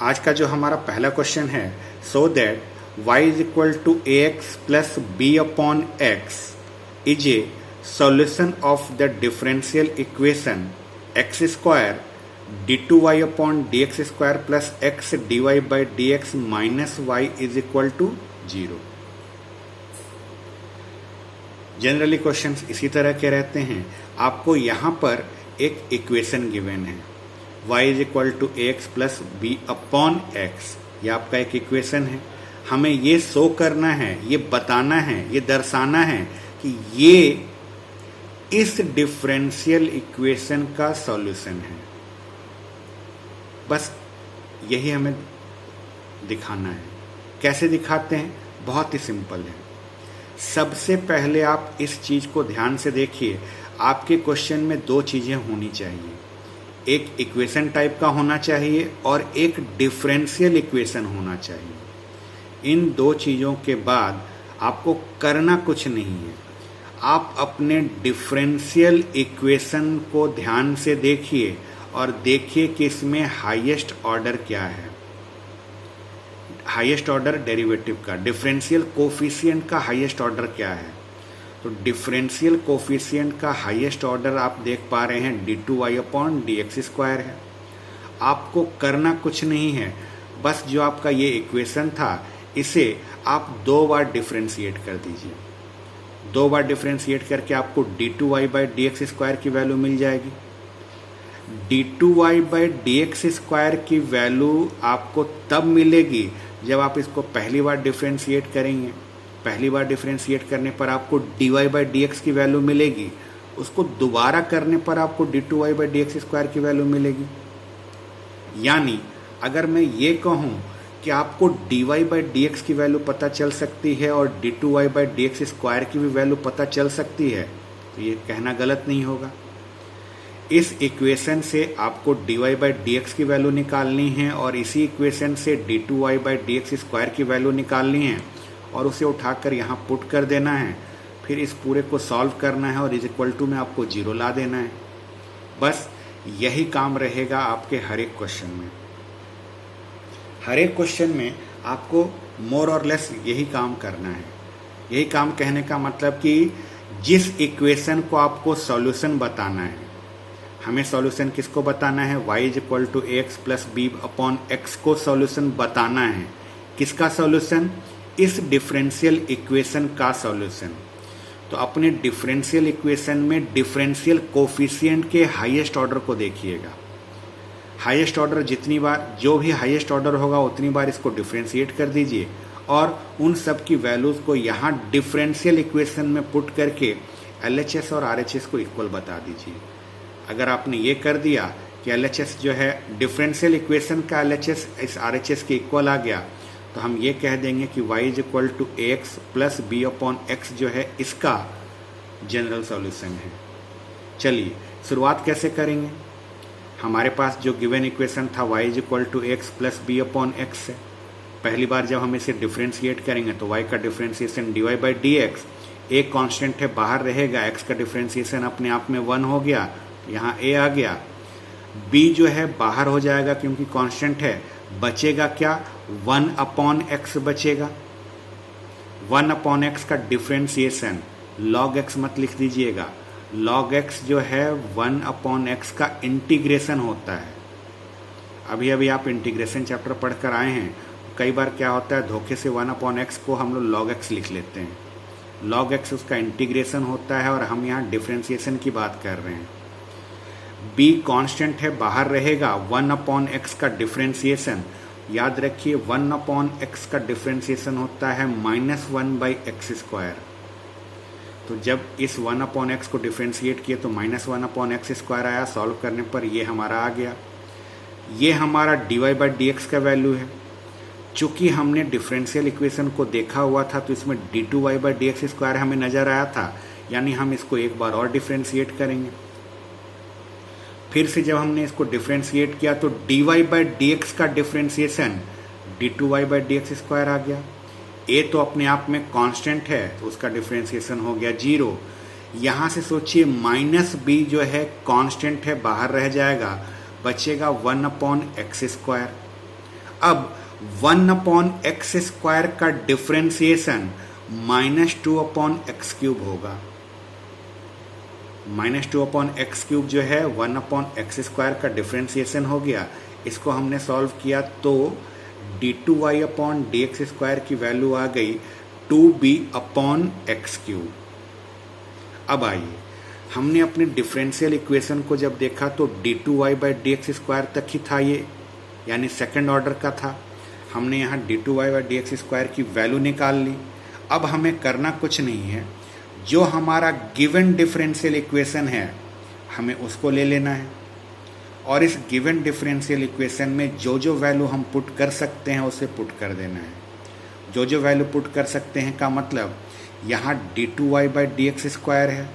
आज का जो हमारा पहला क्वेश्चन है, so that y is equal to A X plus B upon X is a solution of the differential equation X square D two Y upon D X square plus X D Y by D X minus Y is equal to 0। Generally questions इसी तरह के रहते हैं। आपको यहाँ पर एक equation given है, y is equal to A X plus B upon X, ये आपका एक इक्वेशन है। हमें ये शो करना है, ये बताना है, ये दर्शाना है कि ये इस डिफरेंशियल इक्वेशन का सॉल्यूशन है। बस यही हमें दिखाना है। कैसे दिखाते हैं? बहुत ही सिंपल है। सबसे पहले आप इस चीज को ध्यान से देखिए। आपके क्वेश्चन में दो चीजें होनी चाहिए, एक इक्वेशन टाइप का होना चाहिए और एक डिफरेंशियल इक्वेशन होना चाहिए। इन दो चीज़ों के बाद आपको करना कुछ नहीं है। आप अपने डिफरेंशियल इक्वेशन को ध्यान से देखिए और देखिए कि इसमें हाईएस्ट ऑर्डर क्या है। हाईएस्ट ऑर्डर डेरिवेटिव का, डिफरेंशियल कोफिशिएंट का हाईएस्ट ऑर्डर क्या है। तो डिफरेंशियल कोफिशिएंट का हाईएस्ट ऑर्डर आप देख पा रहे हैं D two Y upon D X square है। आपको करना कुछ नहीं है, बस जो आपका ये इक्वेशन था इसे आप 2 बार डिफरेंशिएट कर दीजिए। 2 बार डिफरेंशिएट करके आपको D two Y by D X square की वैल्यू मिल जाएगी। D two Y by D X square की वैल्यू आपको तब मिलेगी जब आप इसको पहली बार डिफरेंशिएट करेंगे। पहली बार डिफरेंशिएट करने पर आपको D Y by D X की वैल्यू मिलेगी, उसको दोबारा करने पर आपको D two Y by D X square की वैल्यू मिलेगी। यानी अगर मैं ये कहूँ कि आपको D Y by D X की वैल्यू पता चल सकती है और D two Y by D X square की भी वैल्यू पता चल सकती है, तो ये कहना गलत नहीं होगा। इस इक्वेशन से आपको D Y by D X की वैल्यू निकालनी है और इसी इक्वेशन से D two Y by D X square की वैल्यू निकालनी है और उसे उठाकर यहाँ पुट कर देना है। फिर इस पूरे को सॉल्व करना है और इज इक्वल टू में आपको 0 ला देना है। बस यही काम रहेगा आपके हर एक क्वेश्चन में। हर एक क्वेश्चन में आपको मोर और लेस यही काम करना है। यही काम कहने का मतलब कि जिस इक्वेशन को आपको सॉल्यूशन बताना है, हमें सॉल्यूशन किसको बताना है? y is equal to A X plus B upon X को सॉल्यूशन बताना है। किसका सॉल्यूशन? इस डिफरेंशियल इक्वेशन का सॉल्यूशन। तो अपने डिफरेंशियल इक्वेशन में डिफरेंशियल कोफिशिएंट के हाईएस्ट ऑर्डर को देखिएगा। हाईएस्ट ऑर्डर जितनी बार, जो भी हाईएस्ट ऑर्डर होगा उतनी बार इसको डिफरेंशिएट कर दीजिए और उन सब की वैल्यूज़ को यहाँ डिफरेंशियल इक्वेशन में पुट करके LHS और RHS को इक्वल बता दीजिए। अगर आपने ये कर दिया कि LHS जो है डिफरेंशियल इक्वेशन का LHS इस RHS के इक्वल आ गया, तो हम ये कह देंगे कि y is equal to A X plus B upon X जो है इसका जनरल सॉल्यूशन है। चलिए शुरुआत कैसे करेंगे? हमारे पास जो गिवन इक्वेशन था y is equal to A X plus B upon X है। पहली बार जब हम इसे डिफ्रेंशिएट करेंगे तो y का differentiation D Y by D X, एक कॉन्स्टेंट है बाहर रहेगा, x का डिफ्रेंशिएशन अपने आप में 1 हो गया, यहाँ a आ गया। b जो है बाहर हो जाएगा क्योंकि कांस्टेंट है, बचेगा क्या? 1 अपॉन एक्स बचेगा। 1 अपॉन एक्स का डिफ्रेंशिएशन log x मत लिख दीजिएगा, log x जो है 1 अपॉन एक्स का इंटीग्रेशन होता है। अभी अभी आप इंटीग्रेशन चैप्टर पढ़कर आए हैं। कई बार क्या होता है, धोखे से 1 अपॉन एक्स को हम लोग log x लिख लेते हैं। log x उसका इंटीग्रेशन होता है और हम यहाँ डिफ्रेंशिएशन की बात कर रहे हैं। b कांस्टेंट है बाहर रहेगा, 1 अपॉन एक्स का डिफ्रेंशिएशन, याद रखिए 1 अपॉन एक्स का डिफ्रेंशिएशन होता है -1 बाई एक्स स्क्वायर। तो जब इस 1 अपॉन एक्स को डिफ्रेंशिएट किए तो -1 अपॉन एक्स स्क्वायर आया। सॉल्व करने पर ये हमारा आ गया। ये हमारा D Y by D X का वैल्यू है। चूँकि हमने डिफरेंशियल इक्वेशन को देखा हुआ था तो इसमें D two Y by D X square हमें नज़र आया था, यानी हम इसको एक बार और डिफ्रेंशिएट करेंगे। फिर से जब हमने इसको डिफ्रेंशिएट किया तो D Y by D X का differentiation D two Y by D X square आ गया। ए तो अपने आप में कांस्टेंट है तो उसका डिफ्रेंशिएशन हो गया 0। यहाँ से सोचिए -b जो है कांस्टेंट है बाहर रह जाएगा, बचेगा 1 अपॉन एक्स स्क्वायर। अब 1/x² का डिफ्रेंसिएशन -2/x³ होगा। -2/x³ जो है 1/x² का डिफ्रेंसिएशन हो गया। इसको हमने सॉल्व किया तो d2y/dx² की वैल्यू आ गई 2b/x³। अब आइए, हमने अपने डिफरेंशियल इक्वेशन को जब देखा तो d2y/dx² तक ही था ये, यानी सेकंड ऑर्डर का था। हमने यहाँ d2y/dx² की वैल्यू निकाल ली। अब हमें करना कुछ नहीं है, जो हमारा गिवन डिफरेंशियल इक्वेशन है हमें उसको ले लेना है और इस गिवन डिफरेंशियल इक्वेशन में जो जो वैल्यू हम पुट कर सकते हैं उसे पुट कर देना है। जो जो वैल्यू पुट कर सकते हैं का मतलब यहाँ d2y/dx² है।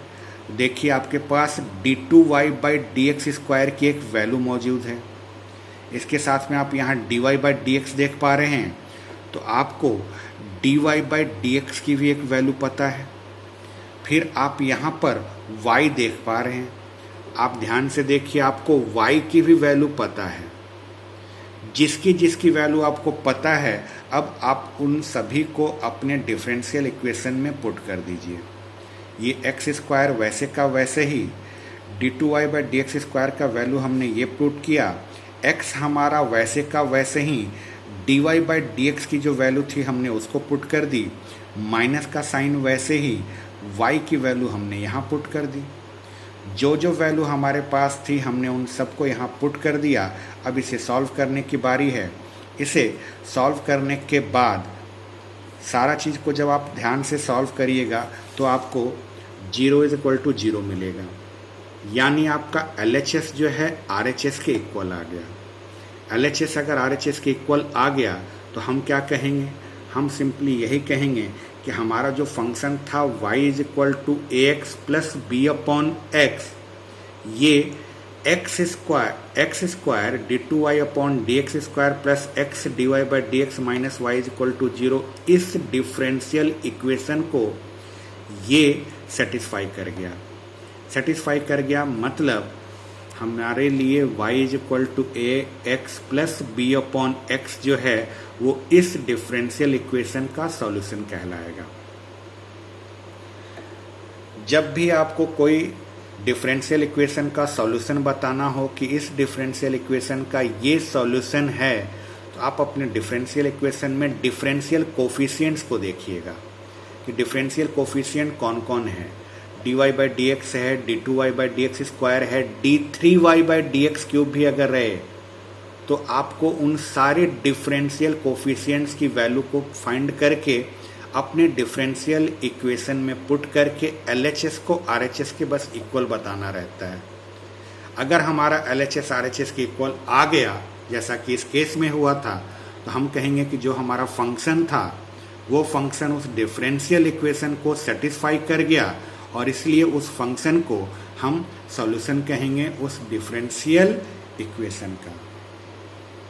देखिए आपके पास d2y/dx² की एक वैल्यू मौजूद है। इसके साथ में आप यहाँ dy/dx देख पा रहे हैं, तो आपको dy/dx की भी एक वैल्यू पता है। फिर आप यहाँ पर y देख पा रहे हैं, आप ध्यान से देखिए, आपको y की भी वैल्यू पता है। जिसकी जिसकी वैल्यू आपको पता है, अब आप उन सभी को अपने डिफरेंशियल इक्वेशन में पुट कर दीजिए। ये x² वैसे का वैसे ही, d2y/dx² का वैल्यू हमने ये पुट किया, x हमारा वैसे का वैसे ही dy/dx की जो वैल्यू थी हमने उसको पुट कर दी, माइनस का साइन वैसे ही y की वैल्यू हमने यहाँ पुट कर दी। जो जो वैल्यू हमारे पास थी हमने उन सबको यहाँ पुट कर दिया। अब इसे सॉल्व करने की बारी है। इसे सॉल्व करने के बाद सारा चीज़ को जब आप ध्यान से सॉल्व करिएगा तो आपको 0 मिलेगा, यानी आपका LHS जो है RHS के इक्वल आ गया। LHS अगर RHS के इक्वल आ गया तो हम क्या कहेंगे, हम सिंपली यही कहेंगे कि हमारा जो फंक्शन था y = ax + b/x, ये x² d2y/dx² + x dy/dx - y = 0 इस डिफरेंशियल इक्वेशन को ये सेटिस्फाई कर गया। मतलब हमारे लिए y = ax + b/x जो है वो इस डिफरेंशियल इक्वेशन का सॉल्यूशन कहलाएगा। जब भी आपको कोई डिफरेंशियल इक्वेशन का सॉल्यूशन बताना हो कि इस डिफरेंशियल इक्वेशन का ये सॉल्यूशन है, तो आप अपने डिफरेंशियल इक्वेशन में डिफरेंशियल कोफिशिएंट्स को देखिएगा कि डिफरेंशियल कोफिशिएंट कौन कौन है। dy/dx है, d2y/dx² है, d3y/dx³ भी अगर रहे तो आपको उन सारे डिफरेंशियल कोफिशिएंट्स की वैल्यू को फाइंड करके अपने डिफरेंशियल इक्वेशन में पुट करके LHS को RHS के बस इक्वल बताना रहता है। अगर हमारा LHS RHS के इक्वल आ गया, जैसा कि इस केस में हुआ था, तो हम कहेंगे कि जो हमारा फंक्शन था वो फंक्शन उस डिफरेंशियल इक्वेशन को सेटिस्फाई कर गया और इसलिए उस फंक्शन को हम सॉल्यूशन कहेंगे उस डिफरेंशियल इक्वेशन का।